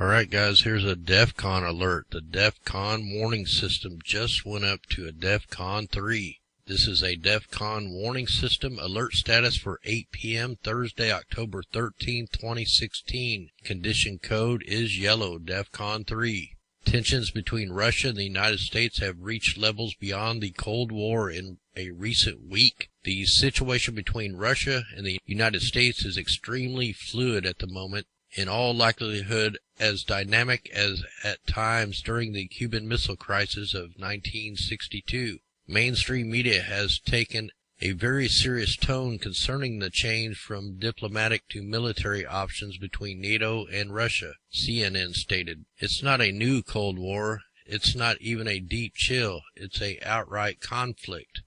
Alright guys, here's a DEFCON alert. The DEFCON warning system just went up to a DEFCON 3. This is a DEFCON warning system alert status for 8 p.m. Thursday, October 13, 2016. Condition code is yellow, DEFCON 3. Tensions between Russia and the United States have reached levels beyond the Cold War in a recent week. The situation between Russia and the United States is extremely fluid at the moment, in all likelihood as dynamic as at times during the Cuban Missile Crisis of 1962. Mainstream media has taken a very serious tone concerning the change from diplomatic to military options between NATO and Russia, CNN stated. It's not a new Cold War. It's not even a deep chill. It's a outright conflict.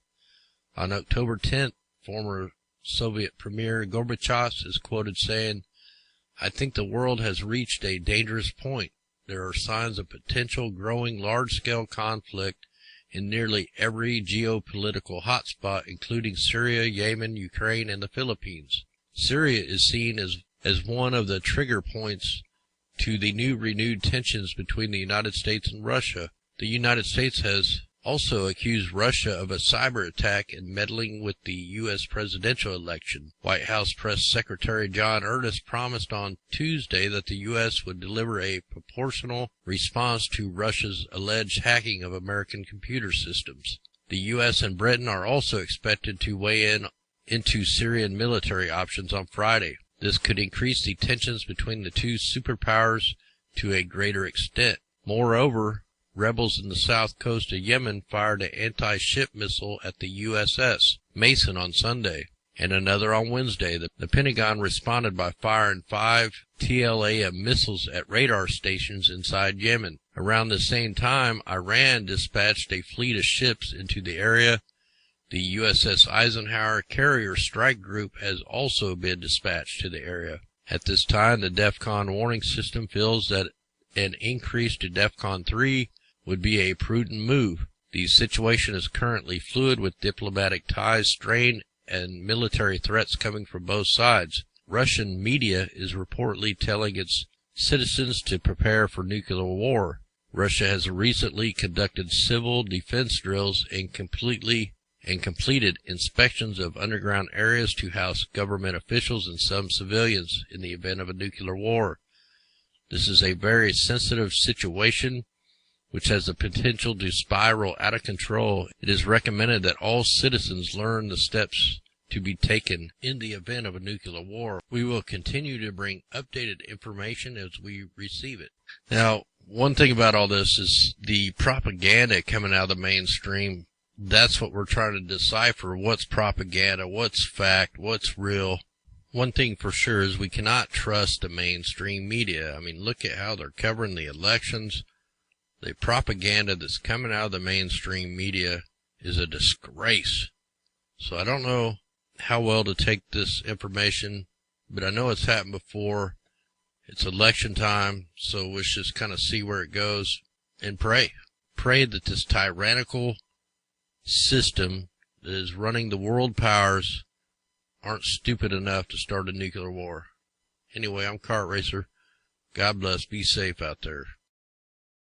On October 10th, former Soviet Premier Gorbachev is quoted saying, "I think the world has reached a dangerous point. There are signs of potential growing large-scale conflict in nearly every geopolitical hotspot, including Syria, Yemen, Ukraine, and the Philippines." Syria is seen as one of the trigger points to the new renewed tensions between the United States and Russia. The United States has also accused Russia of a cyber attack and meddling with the U.S. presidential election. White House Press Secretary John Earnest promised on Tuesday that the U.S. would deliver a proportional response to Russia's alleged hacking of American computer systems. The U.S. and Britain are also expected to weigh into Syrian military options on Friday. This could increase the tensions between the two superpowers to a greater extent. Moreover, rebels in the south coast of Yemen fired an anti-ship missile at the USS Mason on Sunday, and another on Wednesday. The Pentagon responded by firing 5 TLAM missiles at radar stations inside Yemen. Around the same time, Iran dispatched a fleet of ships into the area. The USS Eisenhower carrier strike group has also been dispatched to the area. At this time, the DEFCON warning system feels that an increase to DEFCON 3 would be a prudent move. The situation is currently fluid, with diplomatic ties strained and military threats coming from both sides. Russian media is reportedly telling its citizens to prepare for nuclear war. Russia has recently conducted civil defense drills and completed inspections of underground areas to house government officials and some civilians in the event of a nuclear war. This is a very sensitive situation which has the potential to spiral out of control. It is recommended that all citizens learn the steps to be taken in the event of a nuclear war. We will continue to bring updated information as we receive it. Now, one thing about all this is the propaganda coming out of the mainstream. That's what we're trying to decipher. What's propaganda? What's fact? What's real? One thing for sure is we cannot trust the mainstream media. I mean, look at how they're covering the elections. The propaganda that's coming out of the mainstream media is a disgrace. So I don't know how well to take this information, but I know it's happened before. It's election time, so let's just kind of see where it goes and pray. Pray that this tyrannical system that is running the world powers aren't stupid enough to start a nuclear war. Anyway, I'm Kart Racer. God bless. Be safe out there.